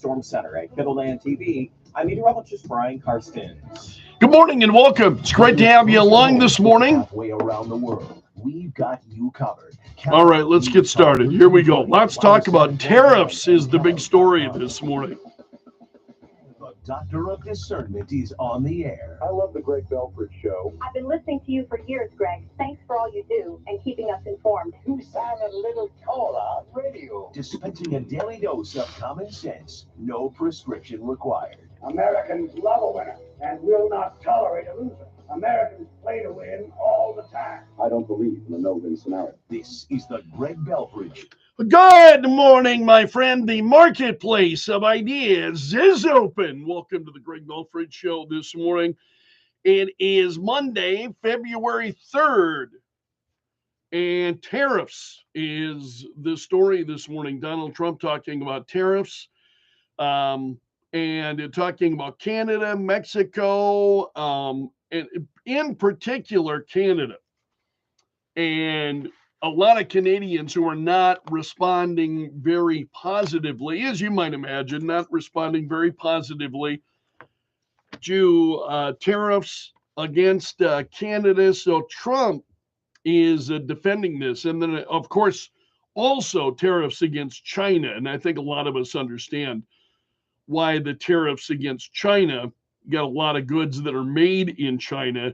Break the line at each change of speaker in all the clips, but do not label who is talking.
Storm Center at Fiddleland TV. I'm meteorologist Brian Karstens.
Good morning and welcome. It's great to have you along this morning.
Halfway around the world, we've got you covered.
All right, let's get started. Here we go. Let's talk about tariffs is the big story this morning.
The Doctor of Discernment is on the air.
I love the Greg Belfrage show.
I've been listening to you for years, Greg. Thanks for all you do and keeping us informed.
You sound a little taller on radio.
Dispensing a daily dose of common sense. No prescription required.
Americans love a winner and will not tolerate a loser. Americans play to win all the time. I don't believe in the no-win scenario.
This is the Greg Belfrage.
Good morning, my friend. The marketplace of ideas is open. Welcome to the Greg Belfrage Show this morning. It is Monday, February 3rd, and tariffs is the story this morning. Donald Trump talking about tariffs and talking about Canada, Mexico, and in particular Canada. And a lot of Canadians who are not responding very positively, as you might imagine, not responding very positively to tariffs against Canada. So Trump is defending this. And then, of course, also tariffs against China. And I think a lot of us understand why the tariffs against China. Got a lot of goods that are made in China.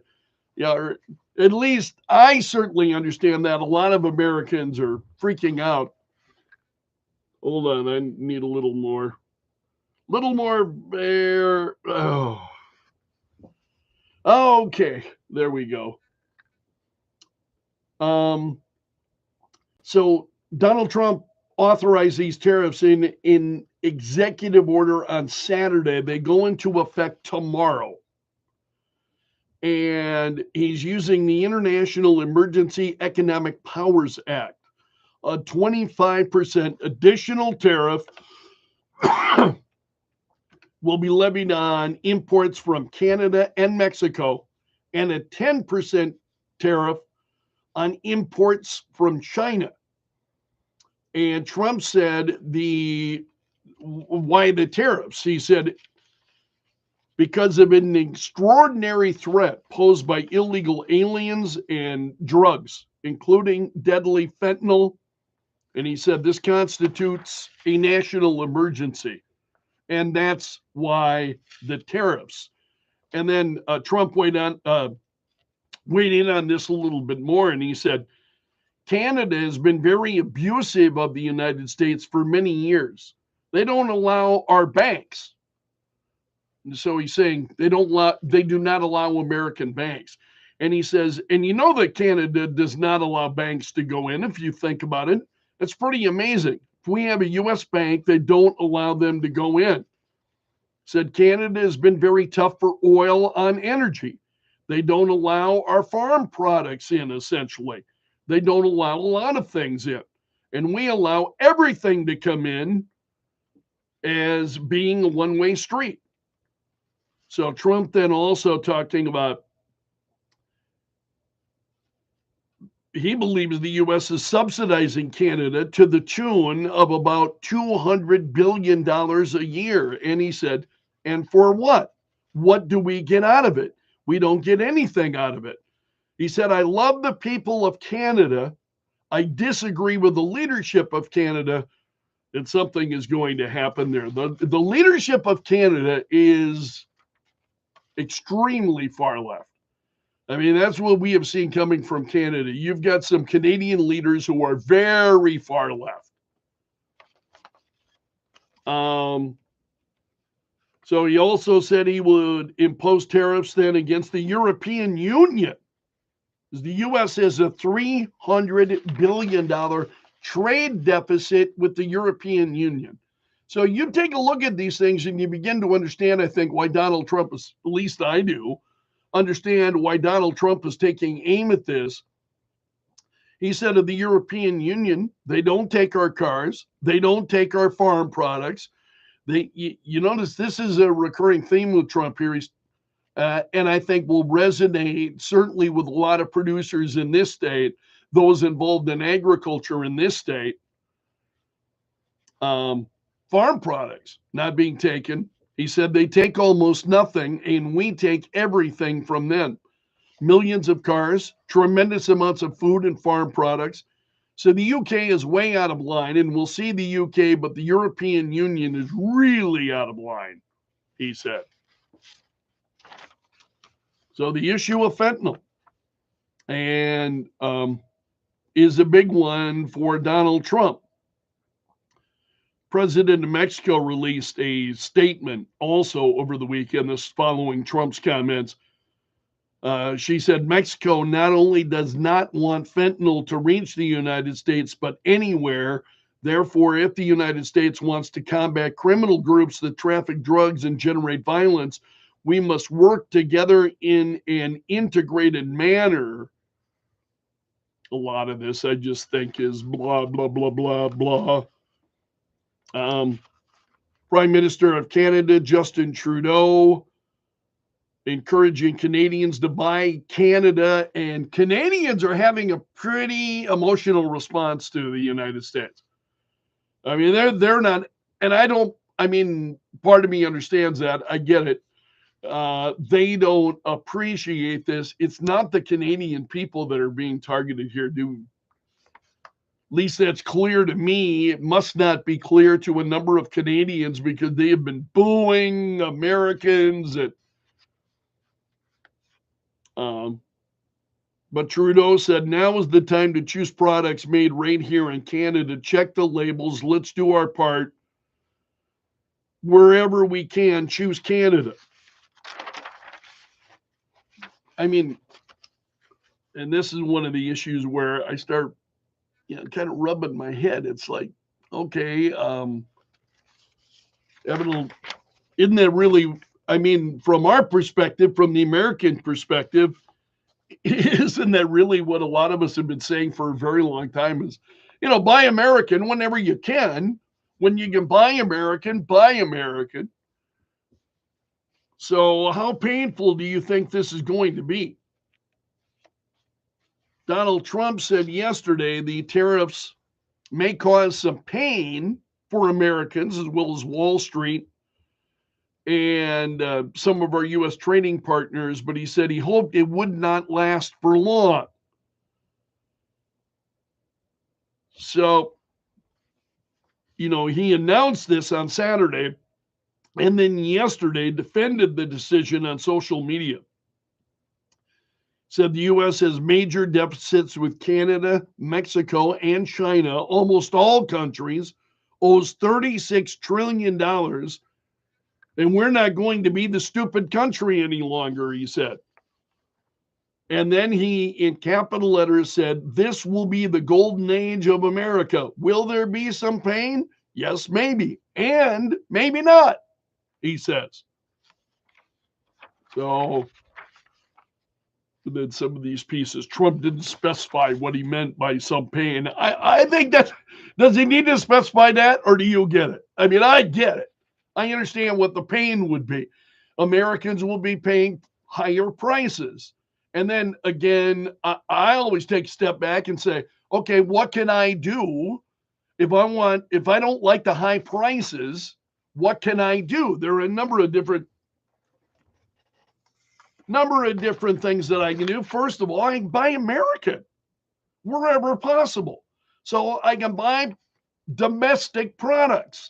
Yeah, or at least I certainly understand that. A lot of Americans are freaking out. Hold on, I need a little more. Little more there. Oh. Okay, there we go. So Donald Trump authorized these tariffs in executive order on Saturday. They go into effect tomorrow. And he's using the International Emergency Economic Powers Act, a 25% additional tariff will be levied on imports from Canada and Mexico, and a 10% tariff on imports from China. And Trump said why the tariffs? He said, because of an extraordinary threat posed by illegal aliens and drugs, including deadly fentanyl. And he said this constitutes a national emergency. And that's why the tariffs. And then Trump weighed in on this a little bit more. And he said, Canada has been very abusive of the United States for many years. They don't allow our banks. And so he's saying they do not allow American banks. And he says, and you know that Canada does not allow banks to go in, if you think about it. It's pretty amazing. If we have a U.S. bank, they don't allow them to go in. Said Canada has been very tough for oil on energy. They don't allow our farm products in, essentially. They don't allow a lot of things in. And we allow everything to come in as being a one-way street. So Trump then also talking about, he believes the U.S. is subsidizing Canada to the tune of about $200 billion a year. And he said, and for what? What do we get out of it? We don't get anything out of it. He said, I love the people of Canada. I disagree with the leadership of Canada, and something is going to happen there. The leadership of Canada is extremely far left. I mean, that's what we have seen coming from Canada. You've got some Canadian leaders who are very far left. So he also said he would impose tariffs then against the European Union. The U.S. has a $300 billion trade deficit with the European Union. So you take a look at these things and you begin to understand, I think, why Donald Trump is, at least I do, understand why Donald Trump is taking aim at this. He said of the European Union, they don't take our cars. They don't take our farm products. You notice this is a recurring theme with Trump here. And I think will resonate certainly with a lot of producers in this state, those involved in agriculture in this state. farm products not being taken. He said they take almost nothing, and we take everything from them. Millions of cars, tremendous amounts of food and farm products. So the UK is way out of line, and we'll see the UK, but the European Union is really out of line, he said. So the issue of fentanyl and is a big one for Donald Trump. President of Mexico released a statement also over the weekend, this following Trump's comments. She said Mexico not only does not want fentanyl to reach the United States, but anywhere. Therefore, if the United States wants to combat criminal groups that traffic drugs and generate violence, we must work together in an integrated manner. A lot of this, I just think, is blah, blah, blah, blah, blah. Prime Minister of Canada, Justin Trudeau, encouraging Canadians to buy Canada, and Canadians are having a pretty emotional response to the United States. I mean, they're not, and part of me understands that. I get it. They don't appreciate this. It's not the Canadian people that are being targeted here, dude. At least that's clear to me. It must not be clear to a number of Canadians because they have been booing Americans. But Trudeau said, now is the time to choose products made right here in Canada. Check the labels. Let's do our part. Wherever we can, choose Canada. I mean, and this is one of the issues where I start kind of rubbing my head. It's like, okay, isn't that really, from our perspective, from the American perspective, isn't that really what a lot of us have been saying for a very long time is, buy American whenever you can. When you can buy American, buy American. So how painful do you think this is going to be? Donald Trump said yesterday the tariffs may cause some pain for Americans as well as Wall Street and some of our U.S. trading partners, but he said he hoped it would not last for long. So, he announced this on Saturday and then yesterday defended the decision on social media. Said the U.S. has major deficits with Canada, Mexico, and China. Almost all countries owes $36 trillion, and we're not going to be the stupid country any longer, he said. And then he, in capital letters, said, this will be the golden age of America. Will there be some pain? Yes, maybe. And maybe not, he says. So then some of these pieces, Trump didn't specify what he meant by some pain. I think that, does he need to specify that, or do you get it? I get it. I understand what the pain would be. Americans will be paying higher prices. And then again, I always take a step back and say, okay, what can I do if I don't like the high prices? What can I do? There are a number of different things that I can do. First of all, I can buy American wherever possible. So I can buy domestic products.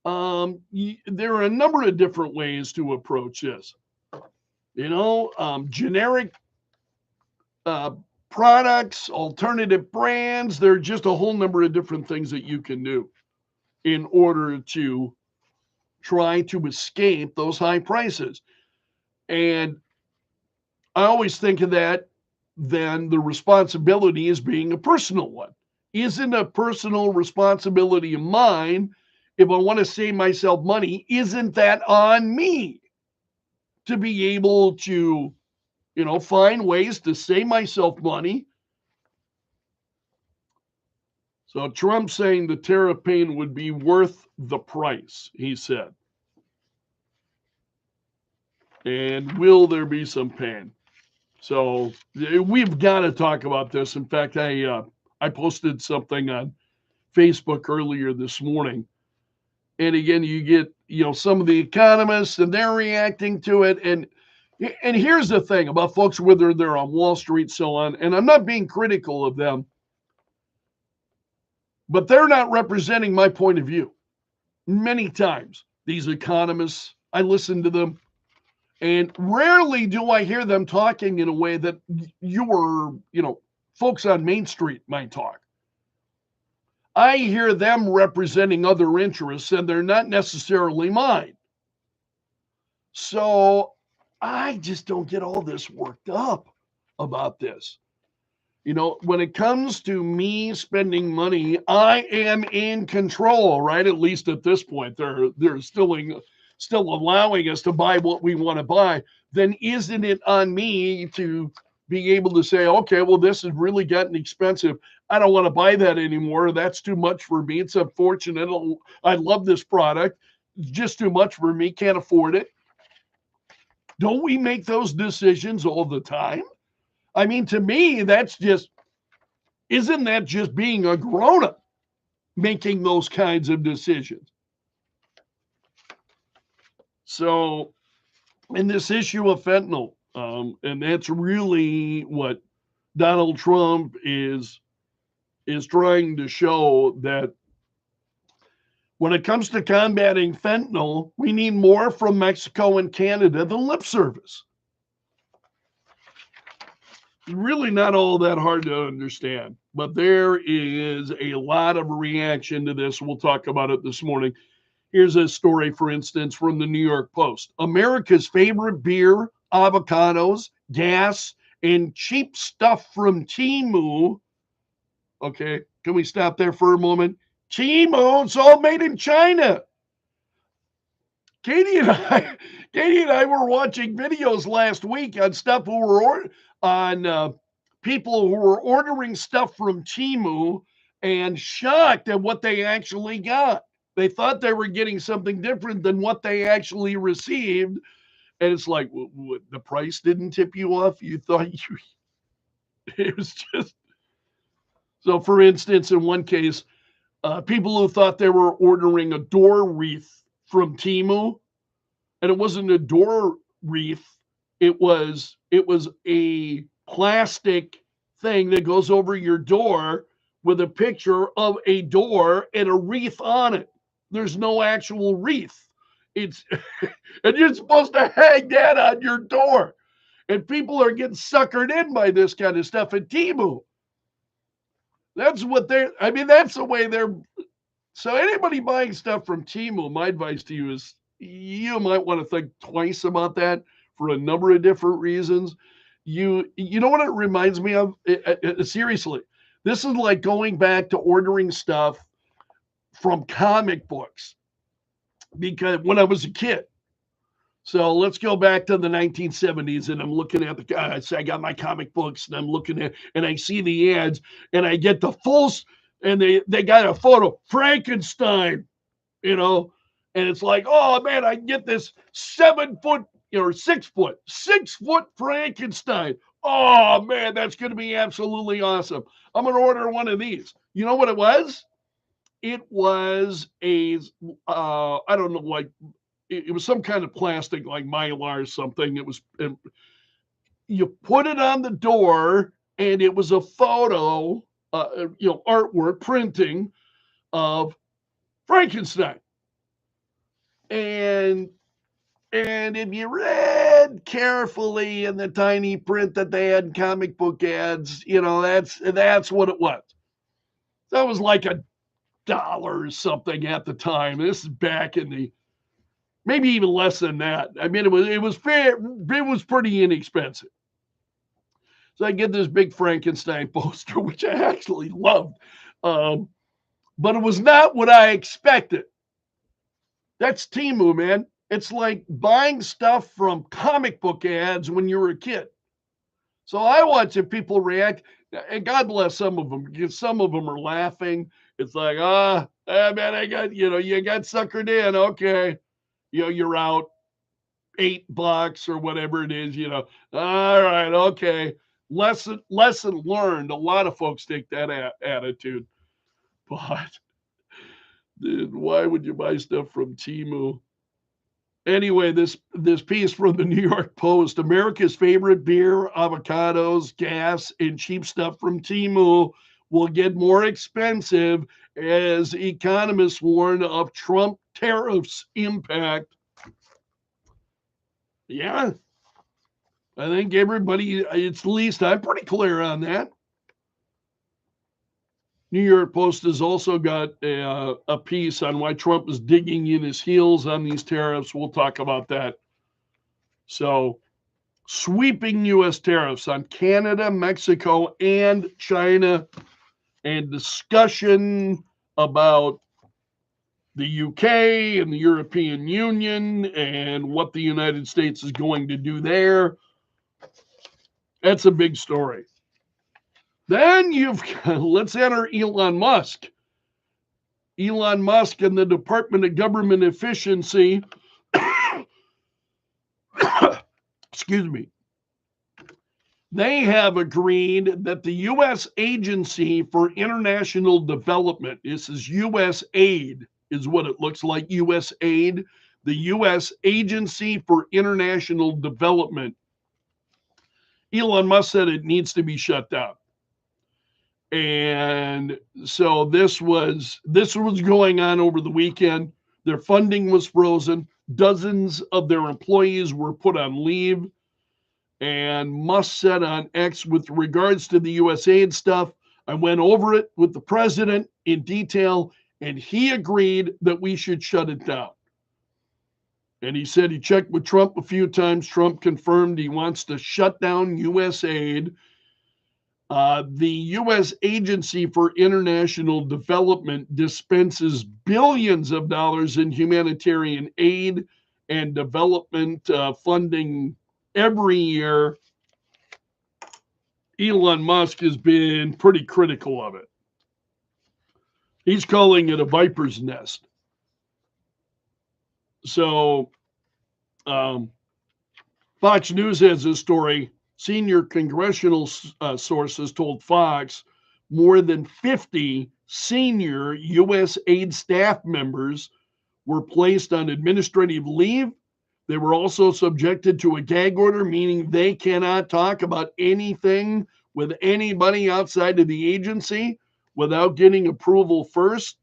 There are a number of different ways to approach this. Generic products, alternative brands. There are just a whole number of different things that you can do in order to try to escape those high prices. And I always think of that, then the responsibility is being a personal one. Isn't a personal responsibility of mine? If I want to save myself money, isn't that on me to be able to, find ways to save myself money? So Trump saying the tariff pain would be worth the price, he said. And will there be some pain? So we've got to talk about this. In fact, I posted something on Facebook earlier this morning And again, you get, some of the economists and they're reacting to it. And here's the thing about folks, whether they're on Wall Street, so on, and I'm not being critical of them, but they're not representing my point of view. Many times, these economists, I listen to them, and rarely do I hear them talking in a way that folks on Main Street might talk. I hear them representing other interests, and they're not necessarily mine. So I just don't get all this worked up about this. When it comes to me spending money, I am in control, right? At least at this point, they're still allowing us to buy what we want to buy. Then isn't it on me to be able to say, okay, well, this has really gotten expensive. I don't want to buy that anymore. That's too much for me. It's unfortunate. I love this product. It's just too much for me. Can't afford it. Don't we make those decisions all the time? I mean, to me, isn't that just being a grown-up making those kinds of decisions? So, in this issue of fentanyl, and that's really what Donald Trump is trying to show, that when it comes to combating fentanyl, we need more from Mexico and Canada than lip service. Really not all that hard to understand, but there is a lot of reaction to this. We'll talk about it this morning. Here's a story, for instance, from the New York Post. America's favorite beer, avocados, gas, and cheap stuff from Temu. Okay, can we stop there for a moment? Temu, it's all made in China. Katie and I were watching videos last week on stuff people who were ordering stuff from Temu and shocked at what they actually got. They thought they were getting something different than what they actually received. And it's like, the price didn't tip you off? You thought it was just. So, for instance, in one case, people who thought they were ordering a door wreath from Temu, and it wasn't a door wreath, it was a plastic thing that goes over your door with a picture of a door and a wreath on it. There's no actual wreath. And you're supposed to hang that on your door. And people are getting suckered in by this kind of stuff at Temu. That's the way they're. So anybody buying stuff from Temu, my advice to you is you might want to think twice about that for a number of different reasons. You know what it reminds me of? Seriously, this is like going back to ordering stuff from comic books, because when I was a kid. So let's go back to the 1970s, and I'm looking at the guys. I got my comic books, and I'm looking at, and I see the ads, and I get the full, and they got a photo, Frankenstein, and it's like, oh man, I get this 7 foot or 6 foot, 6 foot Frankenstein. Oh man, that's going to be absolutely awesome. I'm going to order one of these. You know what it was? It was I don't know, like, it was some kind of plastic, like Mylar or something. You put it on the door, and it was a photo, artwork printing of Frankenstein. And if you read carefully in the tiny print that they had in comic book ads, that's what it was. That was like $1 or something at the time. This is back in the, maybe even less than that. I mean, it was fair. It was pretty inexpensive. So I get this big Frankenstein poster, which I actually loved, but it was not what I expected. That's Temu, man. It's like buying stuff from comic book ads when you were a kid. So I watch people react, and God bless some of them, because some of them are laughing. It's like, man, I got, you got suckered in. Okay. You're out $8 or whatever it is, all right. Okay. Lesson learned. A lot of folks take that attitude, but Dude, why would you buy stuff from Temu? Anyway, this piece from the New York Post: America's favorite beer, avocados, gas, and cheap stuff from Temu will get more expensive as economists warn of Trump tariffs impact. Yeah, I think everybody, it's at least I'm pretty clear on that. New York Post has also got a piece on why Trump is digging in his heels on these tariffs. We'll talk about that. So, sweeping U.S. tariffs on Canada, Mexico, and China, and discussion about the UK and the European Union and what the United States is going to do there. That's a big story. Then let's enter Elon Musk. Elon Musk and the Department of Government Efficiency, excuse me, they have agreed that the U.S. Agency for International Development, this is U.S. aid, is what it looks like, U.S. aid, the U.S. Agency for International Development. Elon Musk said it needs to be shut down. And so this was going on over the weekend. Their funding was frozen. Dozens of their employees were put on leave. And Musk said on X, with regards to the USAID stuff, I went over it with the president in detail, and he agreed that we should shut it down. And he said he checked with Trump a few times. Trump confirmed he wants to shut down USAID. The U.S. Agency for International Development dispenses billions of dollars in humanitarian aid and development funding every year. Elon Musk has been pretty critical of it. He's calling it a viper's nest. So, Fox News has a story. Senior congressional sources told Fox more than 50 senior U.S. aid staff members were placed on administrative leave. They were also subjected to a gag order, meaning they cannot talk about anything with anybody outside of the agency without getting approval first.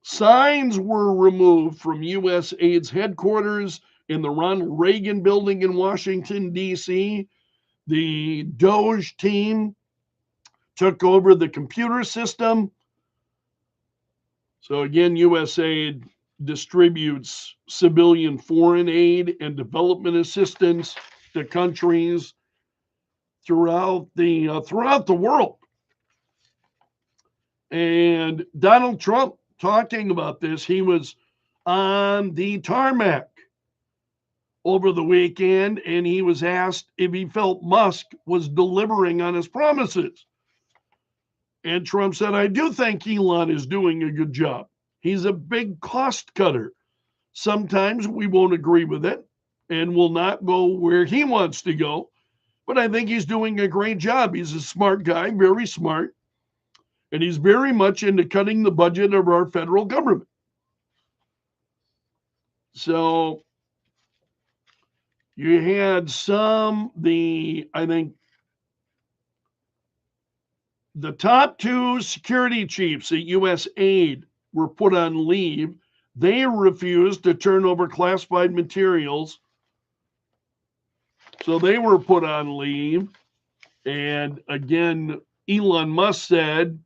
Signs were removed from USAID's headquarters in the Ronald Reagan building in Washington, D.C. The DOGE team took over the computer system. So again, USAID distributes civilian foreign aid and development assistance to countries throughout the world. And Donald Trump talking about this, he was on the tarmac over the weekend, and he was asked if he felt Musk was delivering on his promises. And Trump said, I do think Elon is doing a good job. He's a big cost cutter. Sometimes we won't agree with it and will not go where he wants to go. But I think he's doing a great job. He's a smart guy, very smart. And he's very much into cutting the budget of our federal government. So you had I think the top two security chiefs at USAID were put on leave. They refused to turn over classified materials. So they were put on leave. And again, Elon Musk said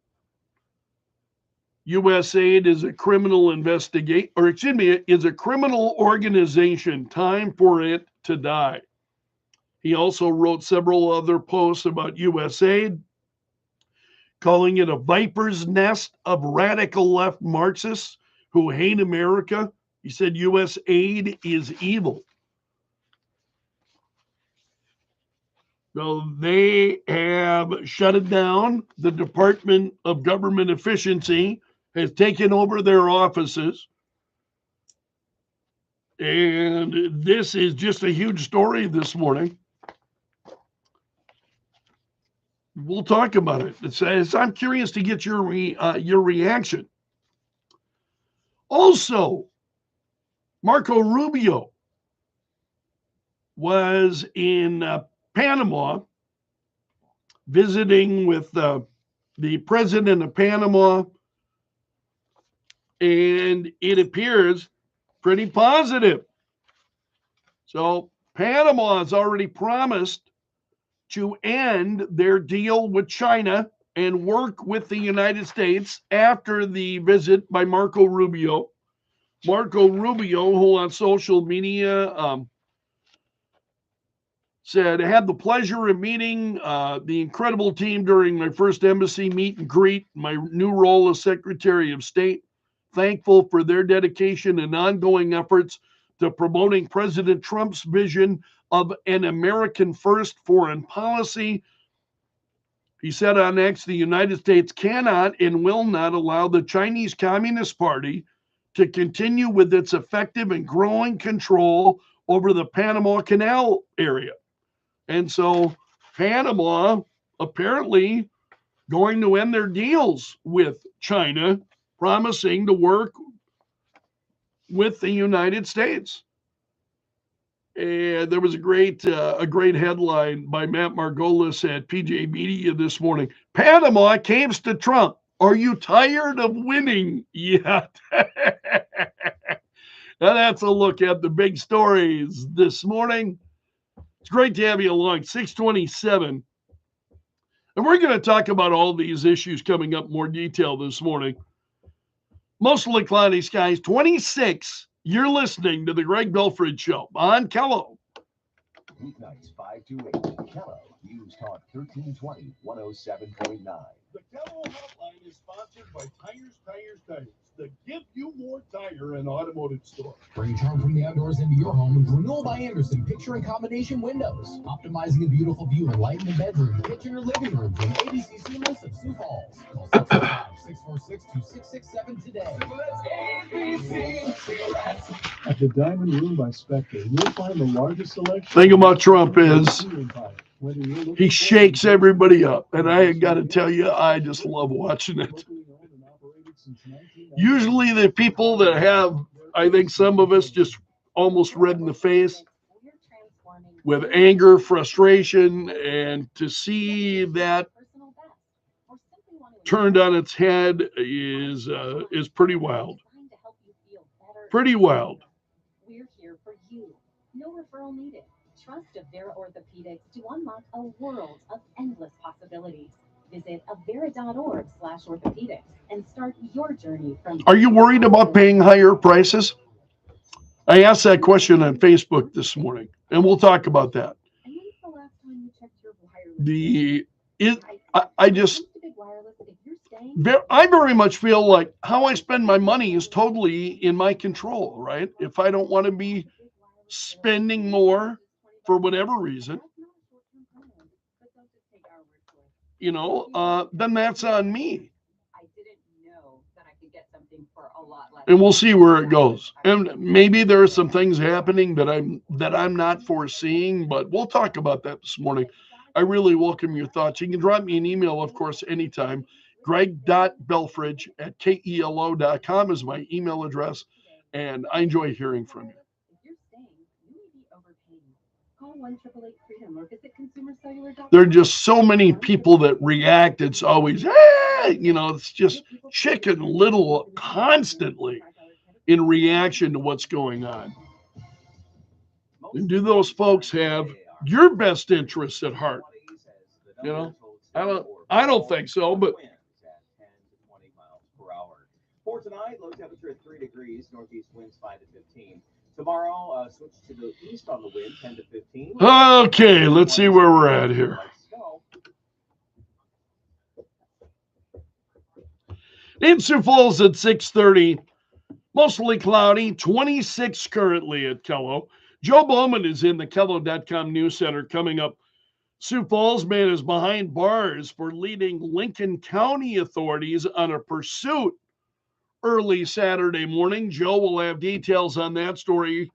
USAID is a criminal is a criminal organization. Time for it to die. He also wrote several other posts about USAID, calling it a viper's nest of radical left Marxists who hate America. He said USAID is evil. So they have shut it down. The Department of Government Efficiency has taken over their offices. And this is just a huge story this morning. We'll talk about it. I'm curious to get your reaction. Also, Marco Rubio was in Panama visiting with the president of Panama, and it appears pretty positive. So Panama has already promised to end their deal with China and work with the United States after the visit by Marco Rubio. Marco Rubio, who on social media said, I had the pleasure of meeting the incredible team during my first embassy meet and greet, my new role as Secretary of State. Thankful for their dedication and ongoing efforts to promoting President Trump's vision of an American first foreign policy. He said on X, the United States cannot and will not allow the Chinese Communist Party to continue with its effective and growing control over the Panama Canal area. And so Panama apparently going to end their deals with China, promising to work with the United States. And there was a great headline by Matt Margolis at PJ Media this morning. Panama caves to Trump. Are you tired of winning yet? Now that's a look at the big stories this morning. It's great to have you along. 627. And we're going to talk about all these issues coming up in more detail this morning. Mostly cloudy skies, 26. You're listening to the Greg Belfrage Show on Kello.
Weeknights 5 to 8. Kello, News Talk 1320, 107.9.
The Kello Hotline is sponsored by Tires, the Give You More Tire and Automotive Store.
Bring charm from the outdoors into your home with Renewal by Andersen picture and combination windows. Optimizing a beautiful view and light in the bedroom, kitchen, or living room from ABC Seamless of Sioux Falls. Call 645-646-2667 today.
At the Diamond Room by Spectre, you'll find the largest selection.
Thing about Trump is he shakes everybody up. And I got to tell you, I just love watching it. Usually the people that have, I think some of us just almost red in the face with anger, frustration, and to see that turned on its head is pretty wild. Pretty wild.
We're here for you. No referral needed. Trust Avera Orthopedics to unlock a world of endless possibilities. Visit avera.org/orthopedics and start your journey from.
Are you worried about paying higher prices? I asked that question on Facebook this morning, and we'll talk about that.
And when's the last time you checked your wireless?
I very much feel like how I spend my money is totally in my control, right? If I don't want to be spending more for whatever reason, then that's on me. And we'll see where it goes. And maybe there are some things happening that I'm not foreseeing, but we'll talk about that this morning. I really welcome your thoughts. You can drop me an email, of course, anytime. Greg.belfridge@kelo.com is my email address, and I enjoy hearing from you. There are just so many people that react. It's always, it's just Chicken Little constantly in reaction to what's going on. And do those folks have your best interests at heart? I don't think so, but.
For tonight, low temperature at 3 degrees, northeast winds 5 to 15. Tomorrow, switch to the east on the wind, 10 to 15.
Okay, let's see where we're at here. In Sioux Falls at 6:30, mostly cloudy, 26 currently at Kello. Joe Bowman is in the Kello.com News Center coming up. Sioux Falls man is behind bars for leading Lincoln County authorities on a pursuit early Saturday morning. Joe will have details on that story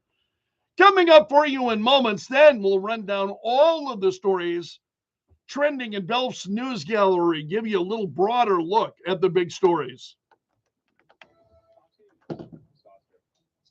coming up for you in moments. Then we'll run down all of the stories trending in Belf's News Gallery, give you a little broader look at the big stories.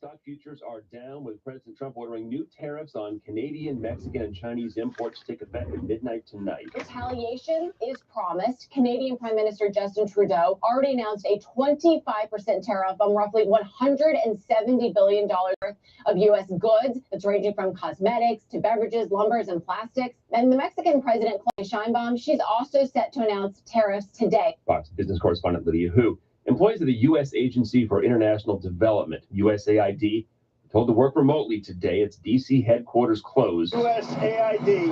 Stock futures are down with President Trump ordering new tariffs on Canadian, Mexican, and Chinese imports to take effect at midnight tonight.
Retaliation is promised. Canadian Prime Minister Justin Trudeau already announced a 25% tariff on roughly $170 billion worth of U.S. goods. That's ranging from cosmetics to beverages, lumbers, and plastics. And the Mexican President, Claudia Sheinbaum, she's also set to announce tariffs today.
Fox Business correspondent Lydia Hu. Employees of the U.S. Agency for International Development, USAID, told to work remotely today. Its D.C. headquarters closed.
USAID,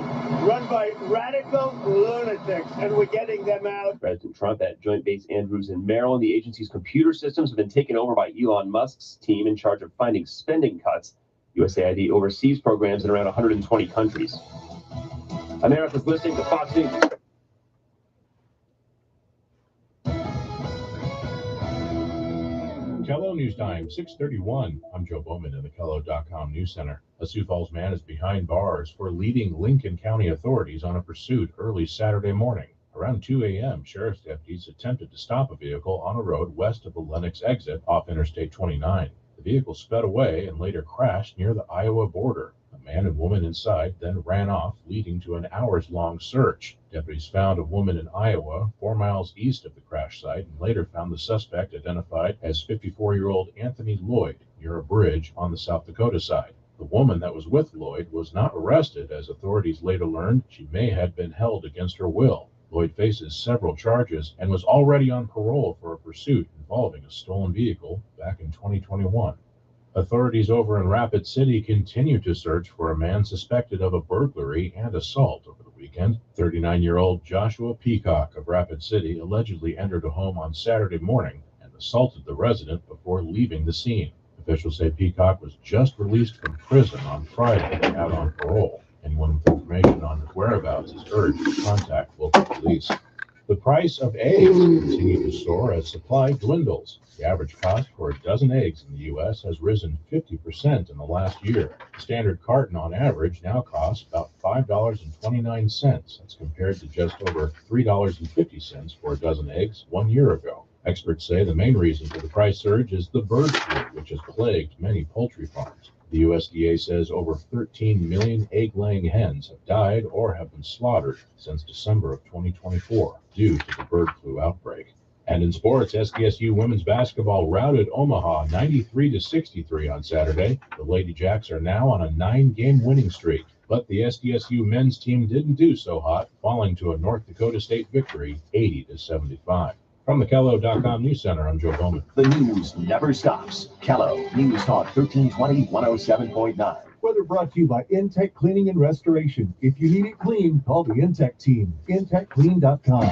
run by radical lunatics, and we're getting them out.
President Trump at Joint Base Andrews in Maryland. The agency's computer systems have been taken over by Elon Musk's team in charge of finding spending cuts. USAID oversees programs in around 120 countries. America's listening to Fox News.
Kello News Time, 6:31. I'm Joe Bowman in the Kello.com News Center. A Sioux Falls man is behind bars for leading Lincoln County authorities on a pursuit early Saturday morning. Around 2 a.m., sheriff's deputies attempted to stop a vehicle on a road west of the Lenox exit off Interstate 29. The vehicle sped away and later crashed near the Iowa border. A man and woman inside then ran off, leading to an hours-long search. Deputies found a woman in Iowa, 4 miles east of the crash site, and later found the suspect identified as 54-year-old Anthony Lloyd near a bridge on the South Dakota side. The woman that was with Lloyd was not arrested, as authorities later learned she may have been held against her will. Lloyd faces several charges and was already on parole for a pursuit involving a stolen vehicle back in 2021. Authorities over in Rapid City continue to search for a man suspected of a burglary and assault over the weekend. 39-year-old Joshua Peacock of Rapid City allegedly entered a home on Saturday morning and assaulted the resident before leaving the scene. Officials say Peacock was just released from prison on Friday out on parole. Anyone with information on his whereabouts is urged to contact local police. The price of eggs continue to soar as supply dwindles. The average cost for a dozen eggs in the U.S. has risen 50% in the last year. The standard carton on average now costs about $5.29. That's compared to just over $3.50 for a dozen eggs 1 year ago. Experts say the main reason for the price surge is the bird flu, which has plagued many poultry farms. The USDA says over 13 million egg-laying hens have died or have been slaughtered since December of 2024 due to the bird flu outbreak. And in sports, SDSU women's basketball routed Omaha 93-63 on Saturday. The Lady Jacks are now on a 9-game winning streak, but the SDSU men's team didn't do so hot, falling to a North Dakota State victory 80-75. From the Kello.com News Center, I'm Joe Bowman.
The news never stops. Kello News Talk 1320 107.9.
Weather brought to you by Intech Cleaning and Restoration. If you need it clean, call the Intech team. IntechClean.com.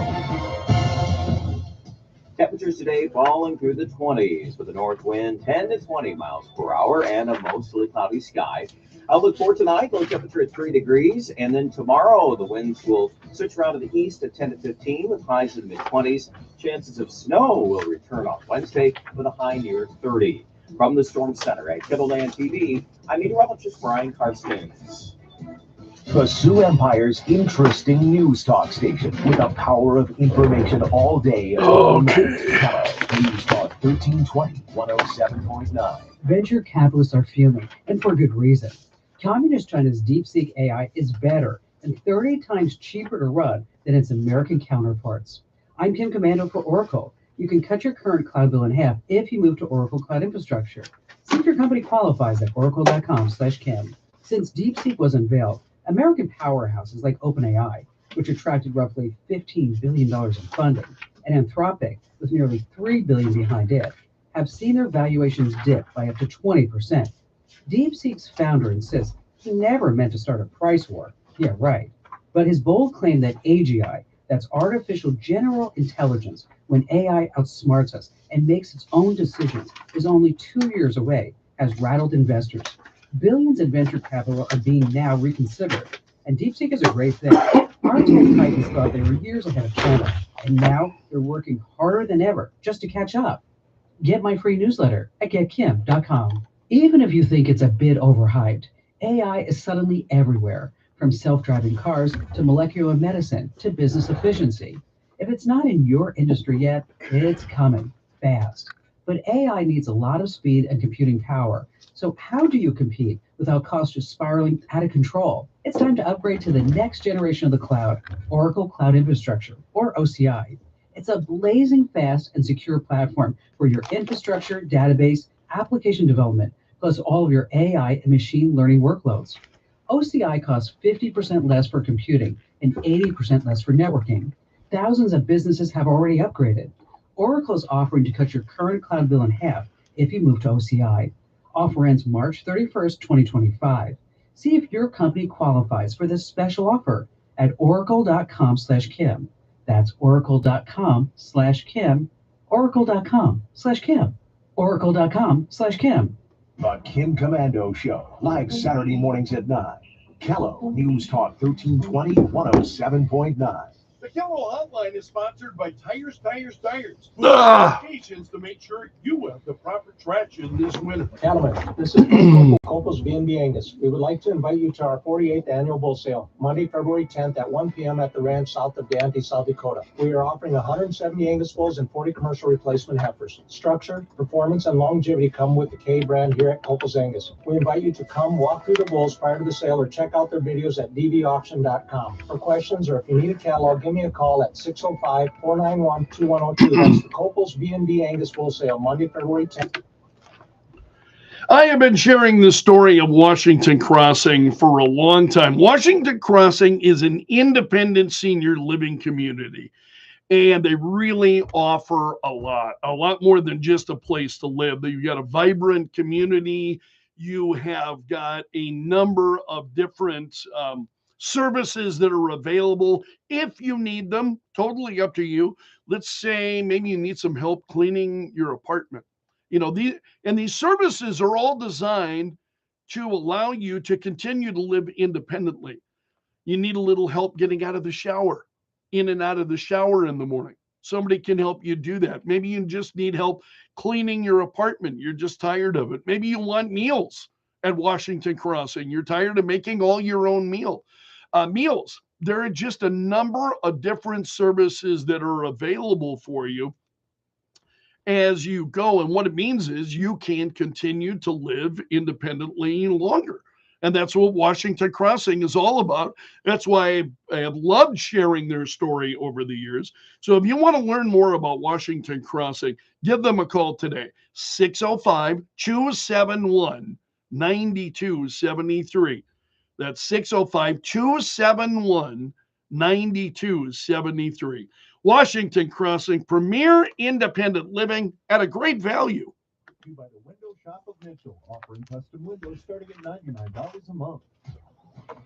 Temperatures today falling through the 20s with a north wind 10 to 20 miles per hour and a mostly cloudy sky. Outlook for tonight, low temperature at 3 degrees. And then tomorrow, the winds will switch around to the east at 10 to 15 with highs in the mid-20s. Chances of snow will return on Wednesday with a high near 30. From the Storm Center at Kettleland TV, I'm meteorologist Brian Carstens.
The Sioux Empire's interesting news talk station with the power of information all day and all night. Kello News Talk 1320 107.9.
Venture capitalists are fuming, and for good reason. Communist China's DeepSeek AI is better and 30 times cheaper to run than its American counterparts. I'm Kim Commando for Oracle. You can cut your current cloud bill in half if you move to Oracle Cloud Infrastructure. See if your company qualifies at oracle.com/Kim. Since DeepSeek was unveiled, American powerhouses like OpenAI, which attracted roughly $15 billion in funding, and Anthropic, with nearly $3 billion behind it, have seen their valuations dip by up to 20%. DeepSeek's founder insists he never meant to start a price war. Yeah, right. But his bold claim that AGI, that's artificial general intelligence, when AI outsmarts us and makes its own decisions, is only 2 years away, has rattled investors. Billions in venture capital are being now reconsidered, and DeepSeek is a great thing. Our tech titans thought they were years ahead of China, and now they're working harder than ever just to catch up. Get my free newsletter at getkim.com. Even if you think it's a bit overhyped, AI is suddenly everywhere, from self-driving cars to molecular medicine to business efficiency. If it's not in your industry yet, it's coming fast. But AI needs a lot of speed and computing power. So how do you compete without costs just spiraling out of control? It's time to upgrade to the next generation of the cloud, Oracle Cloud Infrastructure, or OCI. It's a blazing fast and secure platform for your infrastructure, database, application development, plus all of your AI and machine learning workloads. OCI costs 50% less for computing and 80% less for networking. Thousands of businesses have already upgraded. Oracle is offering to cut your current cloud bill in half if you move to OCI. Offer ends March 31st, 2025. See if your company qualifies for this special offer at oracle.com/Kim. That's oracle.com/Kim. Oracle.com/Kim. Oracle.com/Kim.
The Kim Commando Show, live Saturday mornings at 9. Kello News Talk 1320 107.9.
The Kello Hotline is sponsored by Tires. Locations to make sure you have the proper traction this winter.
Gentlemen, this is Copos B&B Angus. We would like to invite you to our 48th annual bull sale, Monday, February 10th at 1 p.m. at the ranch south of Dante, South Dakota. We are offering 170 Angus bulls and 40 commercial replacement heifers. Structure, performance, and longevity come with the K brand here at Copos Angus. We invite you to come walk through the bulls prior to the sale or check out their videos at dvauction.com. For questions or if you need a catalog, give me a call at 605-491-2102. That's the Copos B&B Angus Bull Sale, Monday, February 10th.
I have been sharing the story of Washington Crossing for a long time. Washington Crossing is an independent senior living community, and they really offer a lot more than just a place to live. You've got a vibrant community. You have got a number of different services that are available if you need them. Totally up to you. Let's say maybe you need some help cleaning your apartment. These services are all designed to allow you to continue to live independently. You need a little help getting out of the shower, in and out of the shower in the morning. Somebody can help you do that. Maybe you just need help cleaning your apartment. You're just tired of it. Maybe you want meals at Washington Crossing. You're tired of making all your own meals. There are just a number of different services that are available for you as you go. And what it means is you can continue to live independently longer. And that's what Washington Crossing is all about. That's why I have loved sharing their story over the years. So if you want to learn more about Washington Crossing, give them a call today, 605-271-9273. That's 605-271-9273. Washington Crossing, premier independent living at a great value.
By the Window Shop of Mitchell, offering custom windows starting at $99 a month.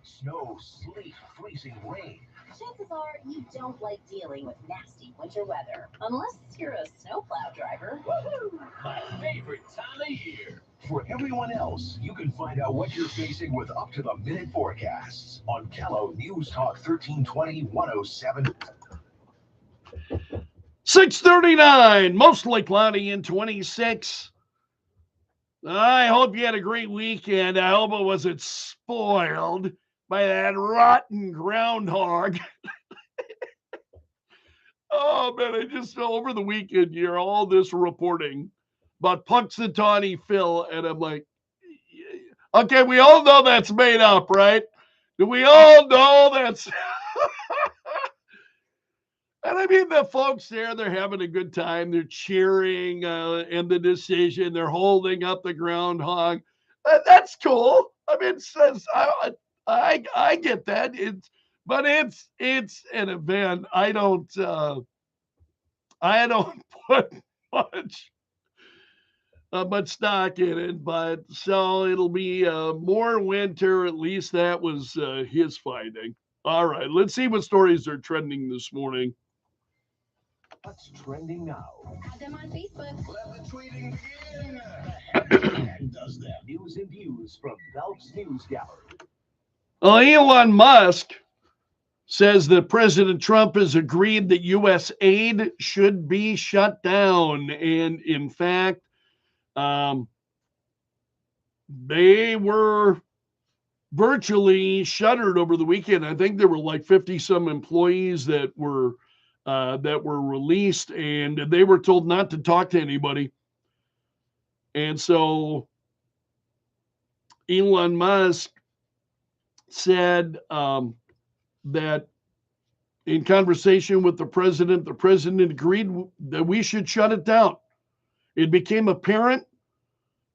Snow, sleet, freezing rain.
Chances are you don't like dealing with nasty winter weather, unless you're a snowplow driver. Woohoo!
My favorite time of year. For everyone else, you can find out what you're facing with up-to-the-minute forecasts on Kello News Talk 1320 107.
639, mostly cloudy and 26. I hope you had a great weekend. I hope it wasn't spoiled by that rotten groundhog. Oh, man, I just fell over the weekend here, all this reporting about Punxsutawney Phil, and I'm like, okay, we all know that's made up, right? Do we all know that's... And I mean, the folks there, they're having a good time. They're cheering in the decision. They're holding up the groundhog. That's cool. I mean, I get that. But it's an event. I don't put much stock in it. But so it'll be more winter. At least that was his finding. All right, let's see what stories are trending this morning.
What's trending now?
Add them on Facebook.
Let the tweeting begin. And does that. News and views from Belf's News Gallery.
Well, Elon Musk says that President Trump has agreed that U.S. aid should be shut down. And in fact, they were virtually shuttered over the weekend. I think there were like 50 some employees that were released, and they were told not to talk to anybody And so Elon Musk said that in conversation with the president agreed that we should shut it down. It became apparent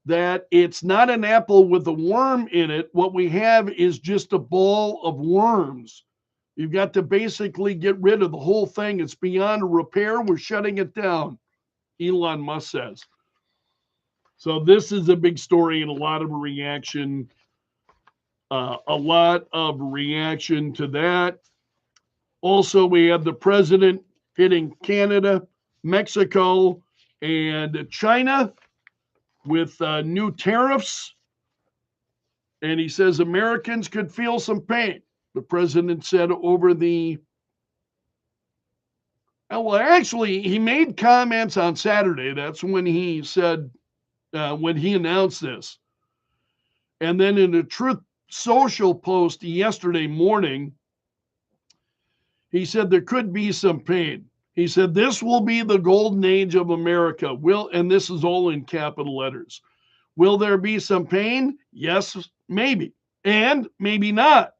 that it's not an apple with a worm in it. What we have is just a ball of worms. You've got to basically get rid of the whole thing. It's beyond repair. We're shutting it down, Elon Musk says. So this is a big story and a lot of reaction. To that. Also, we have the president hitting Canada, Mexico, and China with new tariffs. And he says Americans could feel some pain. The president said over the... Well, actually, he made comments on Saturday. That's when he said, when he announced this. And then in a Truth Social post yesterday morning, he said there could be some pain. He said this will be the golden age of America. And this is all in capital letters. Will there be some pain? Yes, maybe. And maybe not.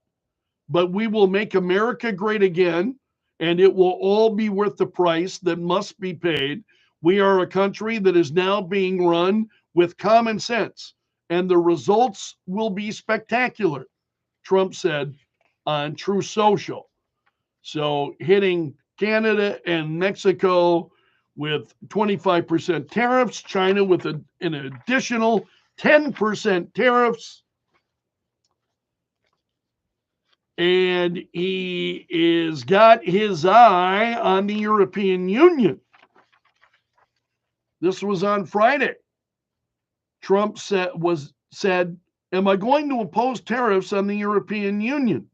But we will make America great again, and it will all be worth the price that must be paid. We are a country that is now being run with common sense, and the results will be spectacular, Trump said on Truth Social. So hitting Canada and Mexico with 25% tariffs, China with an additional 10% tariffs. And he is got his eye on the European Union. This was on Friday. Trump said, am I going to impose tariffs on the European Union?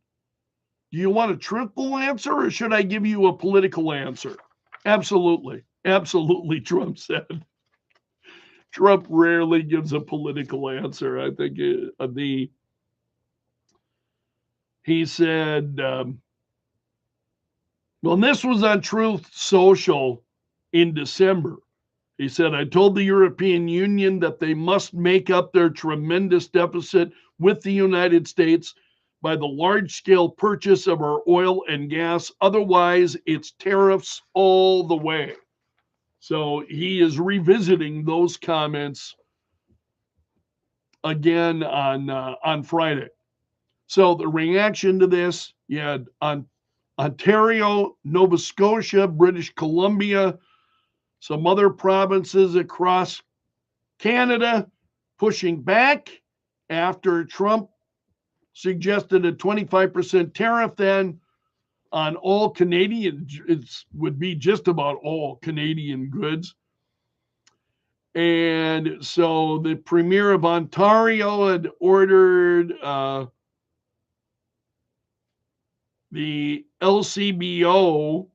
Do you want a truthful answer or should I give you a political answer? Absolutely. Absolutely, Trump said. Trump rarely gives a political answer. I think he said, well, and this was on Truth Social in December. He said, I told the European Union that they must make up their tremendous deficit with the United States by the large-scale purchase of our oil and gas. Otherwise, it's tariffs all the way. So he is revisiting those comments again on Friday. So the reaction to this, you had Ontario, Nova Scotia, British Columbia, some other provinces across Canada pushing back after Trump suggested a 25% tariff then on all Canadian, it would be just about all Canadian goods. And so the Premier of Ontario had ordered the LCBO,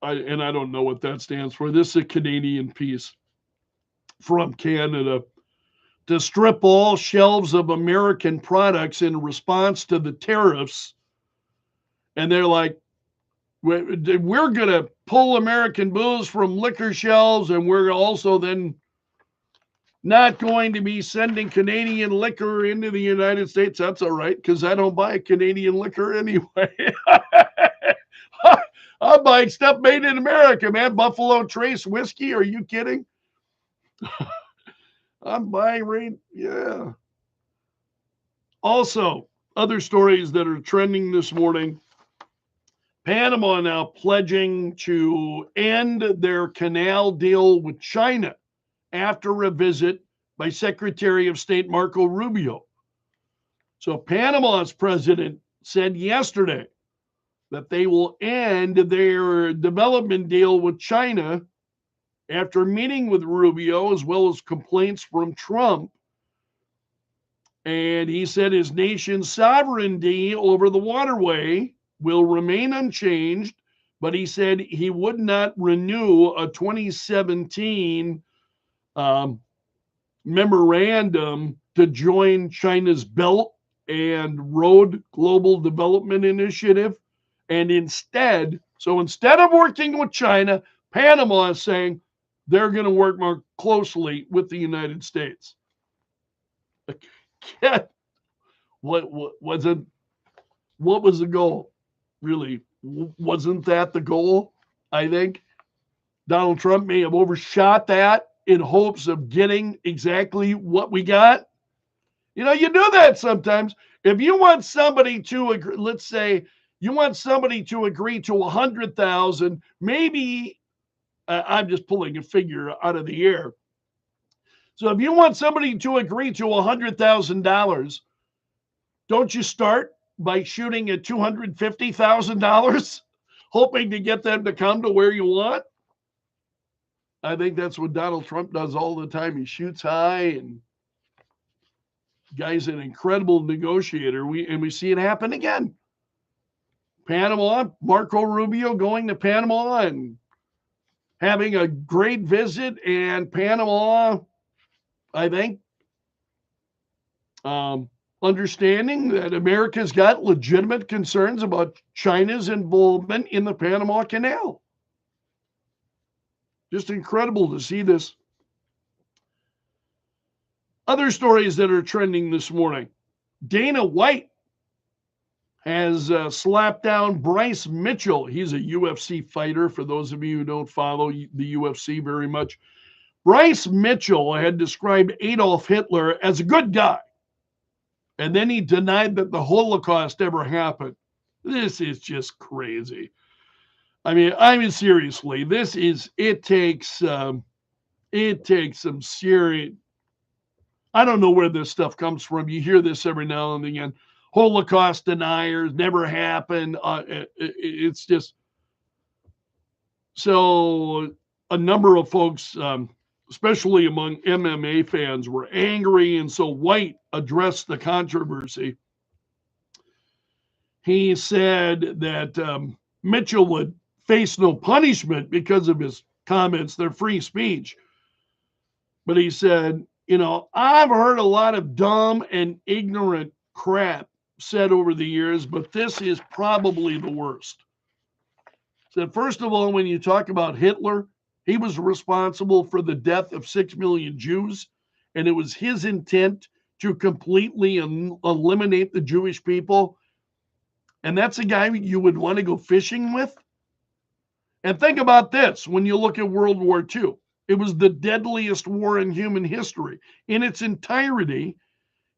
and I don't know what that stands for. This is a Canadian piece from Canada, to strip all shelves of American products in response to the tariffs. And they're like, we're going to pull American booze from liquor shelves, and we're also then not going to be sending Canadian liquor into the United States. That's all right, because I don't buy Canadian liquor anyway. I'm buying stuff made in America, man. Buffalo Trace whiskey. Are you kidding? I'm buying, yeah. Also, other stories that are trending this morning. Panama now pledging to end their canal deal with China after a visit by Secretary of State Marco Rubio. So Panama's president said yesterday that they will end their development deal with China after meeting with Rubio, as well as complaints from Trump. And he said his nation's sovereignty over the waterway will remain unchanged, but he said he would not renew a 2017 memorandum to join China's Belt and Road Global Development Initiative. And instead of working with China, Panama is saying, they're going to work more closely with the United States. What was it? What was the goal? Really, wasn't that the goal? I think Donald Trump may have overshot that in hopes of getting exactly what we got. You know, you do that sometimes. If you want somebody to agree, let's say you want somebody to agree to 100,000, maybe I'm just pulling a figure out of the air. So if you want somebody to agree to $100,000, don't you start by shooting at $250,000, hoping to get them to come to where you want? I think that's what Donald Trump does all the time. He shoots high, and guy's an incredible negotiator. We see it happen again. Panama, Marco Rubio going to Panama and having a great visit, and Panama, I think, understanding that America's got legitimate concerns about China's involvement in the Panama Canal. Just incredible to see this. Other stories that are trending this morning. Dana White has slapped down Bryce Mitchell. He's a UFC fighter, for those of you who don't follow the UFC very much. Bryce Mitchell had described Adolf Hitler as a good guy. And then he denied that the Holocaust ever happened. This is just crazy. I mean, seriously, it takes some serious, I don't know where this stuff comes from. You hear this every now and again. Holocaust deniers, never happened. It's just, so a number of folks, especially among MMA fans, were angry, and so White addressed the controversy. He said that Mitchell would face no punishment because of his comments. They're free speech. But he said, I've heard a lot of dumb and ignorant crap said over the years, but this is probably the worst. Said, first of all, when you talk about Hitler, he was responsible for the death of 6 million Jews, and it was his intent to completely eliminate the Jewish people. And that's a guy you would want to go fishing with? And think about this, when you look at World War II, it was the deadliest war in human history. In its entirety,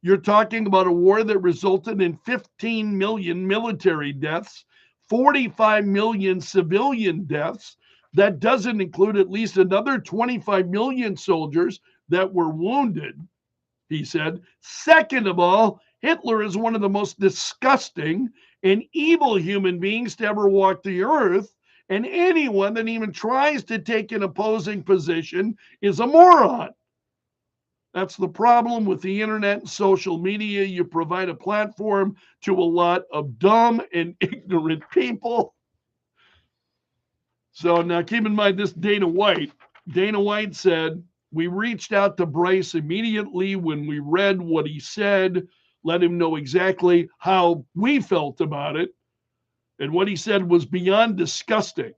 you're talking about a war that resulted in 15 million military deaths, 45 million civilian deaths. That doesn't include at least another 25 million soldiers that were wounded, he said. Second of all, Hitler is one of the most disgusting and evil human beings to ever walk the earth. And anyone that even tries to take an opposing position is a moron. That's the problem with the internet and social media. You provide a platform to a lot of dumb and ignorant people. So now keep in mind this Dana White. Dana White said, we reached out to Bryce immediately when we read what he said, let him know exactly how we felt about it. And what he said was beyond disgusting.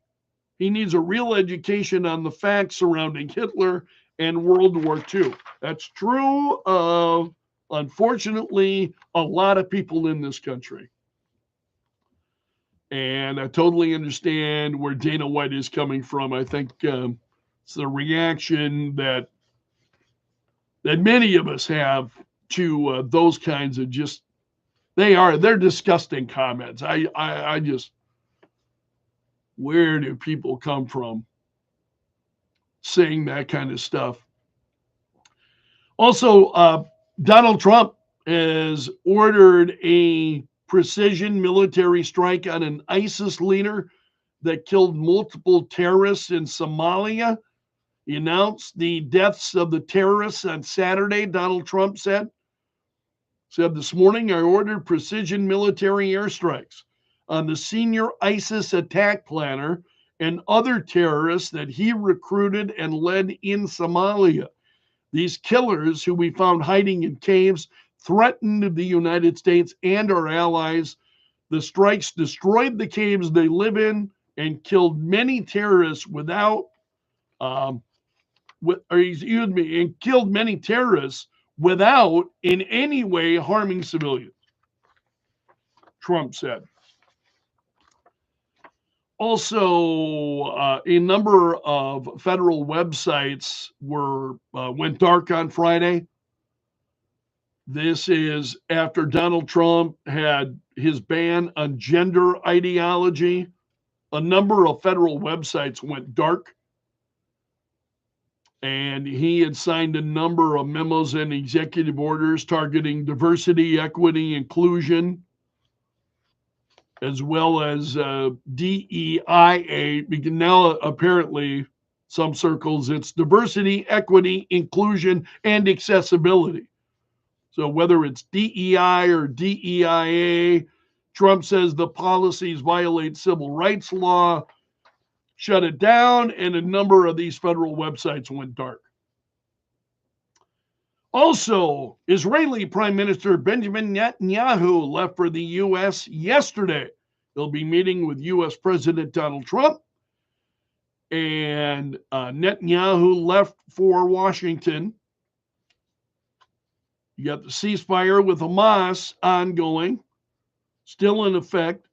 He needs a real education on the facts surrounding Hitler and World War II. That's true of, unfortunately, a lot of people in this country. And I totally understand where Dana White is coming from. I think it's the reaction that many of us have to those kinds of they're disgusting comments. I just, where do people come from saying that kind of stuff? Also, Donald Trump has ordered a precision military strike on an ISIS leader that killed multiple terrorists in Somalia. He announced the deaths of the terrorists on Saturday, Donald Trump said this morning, I ordered precision military airstrikes on the senior ISIS attack planner and other terrorists that he recruited and led in Somalia. These killers, who we found hiding in caves, threatened the United States and our allies. The strikes destroyed the caves they live in and killed many terrorists without and killed many terrorists without in any way harming civilians, Trump said. Also, a number of federal websites went dark on Friday. This is after Donald Trump had his ban on gender ideology. A number of federal websites went dark. And he had signed a number of memos and executive orders targeting diversity, equity, inclusion, as well as DEIA. Because now, apparently, some circles, it's diversity, equity, inclusion, and accessibility. So whether it's DEI or DEIA, Trump says the policies violate civil rights law, shut it down, and a number of these federal websites went dark. Also, Israeli Prime Minister Benjamin Netanyahu left for the U.S. yesterday. He'll be meeting with U.S. President Donald Trump. And Netanyahu left for Washington. You got the ceasefire with Hamas ongoing, still in effect.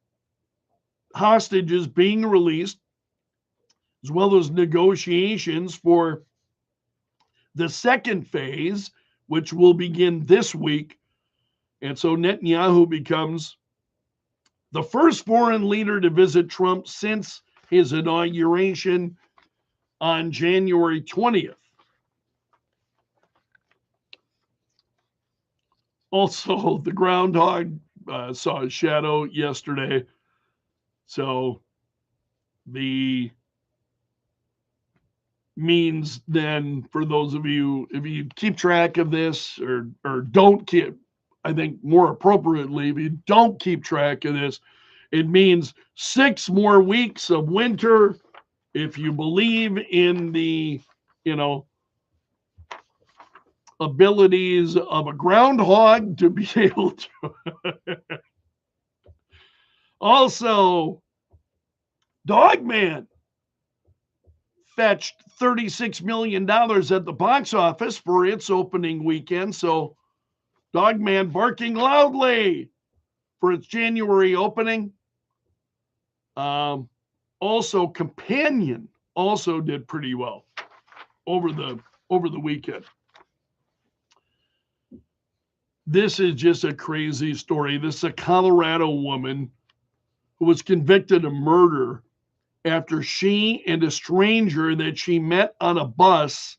Hostages being released, as well as negotiations for the second phase, which will begin this week. And so Netanyahu becomes the first foreign leader to visit Trump since his inauguration on January 20th. Also, the groundhog saw a shadow yesterday. So the means then, for those of you, if you keep track of this or don't keep, I think more appropriately, if you don't keep track of this, it means 6 more weeks of winter. If you believe in the, abilities of a groundhog to be able to. Also, Dogman fetched $36 million at the box office for its opening weekend. So Dogman barking loudly for its January opening. Also, Companion also did pretty well over the weekend. This is just a crazy story. This is a Colorado woman who was convicted of murder after she and a stranger that she met on a bus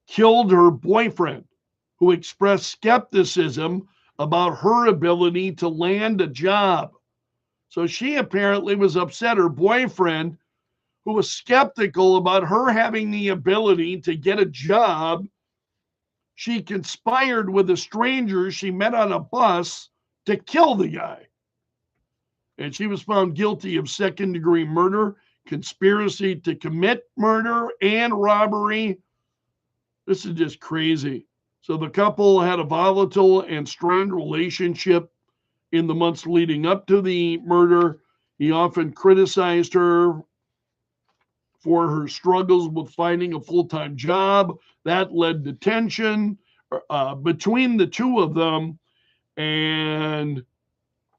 killed her boyfriend, who expressed skepticism about her ability to land a job. So she apparently was upset. Her boyfriend, who was skeptical about her having the ability to get a job, she conspired with a stranger she met on a bus to kill the guy. And she was found guilty of second-degree murder, conspiracy to commit murder, and robbery. This is just crazy. So the couple had a volatile and strained relationship in the months leading up to the murder. He often criticized her for her struggles with finding a full-time job. That led to tension between the two of them, and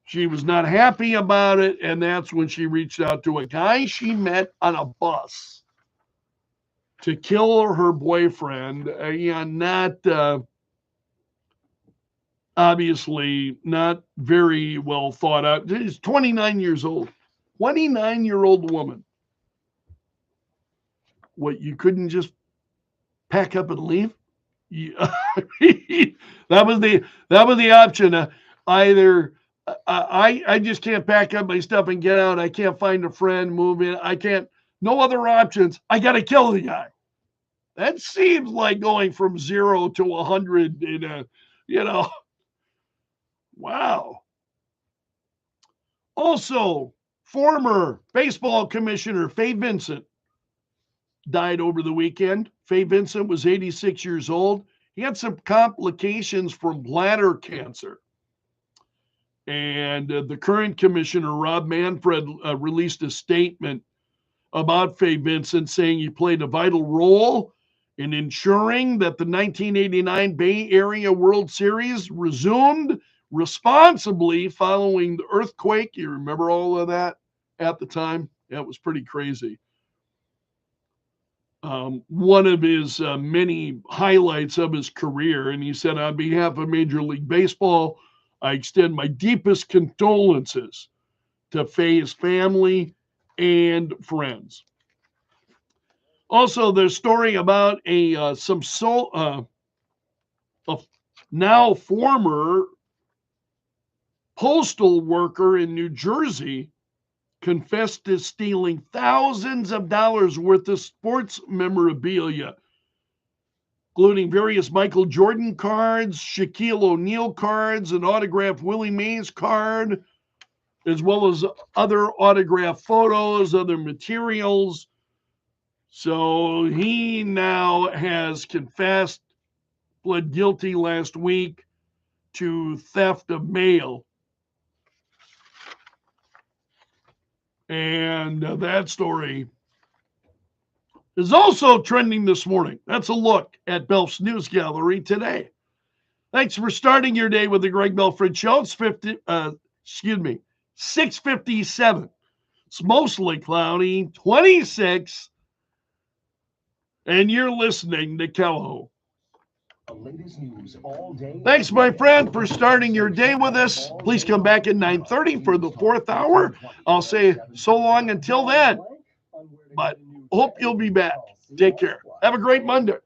she was not happy about it, and that's when she reached out to a guy she met on a bus to kill her boyfriend. Obviously not very well thought out. She's 29 years old. 29-year-old woman. What, you couldn't just pack up and leave? Yeah. that was the option. Either I just can't pack up my stuff and get out. I can't find a friend, move in. I can't. No other options. I got to kill the guy. That seems like going from 0 to 100 in a, wow. Also, former baseball commissioner Fay Vincent died over the weekend. Fay Vincent was 86 years old. He had some complications from bladder cancer. And the current commissioner, Rob Manfred, released a statement about Fay Vincent saying he played a vital role in ensuring that the 1989 Bay Area World Series resumed responsibly following the earthquake. You remember all of that at the time? That was pretty crazy. One of his many highlights of his career, and he said, on behalf of Major League Baseball, I extend my deepest condolences to Fay's family and friends. Also, there's a story about a now former postal worker in New Jersey confessed to stealing thousands of dollars worth of sports memorabilia, including various Michael Jordan cards, Shaquille O'Neal cards, an autographed Willie Mays card, as well as other autographed photos, other materials. So he now has confessed, pled guilty last week to theft of mail. And that story is also trending this morning. That's a look at Belf's News Gallery today. Thanks for starting your day with the Greg Belfrage Show. It's 6:57. It's mostly cloudy, 26, and you're listening to Kello. Thanks, my friend, for starting your day with us. Please come back at 9:30 for the fourth hour. I'll say so long until then, but hope you'll be back. Take care. Have a great Monday.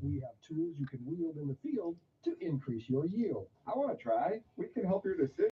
We have tools you can wield in the field to increase your yield. I want to try. We can help your decision.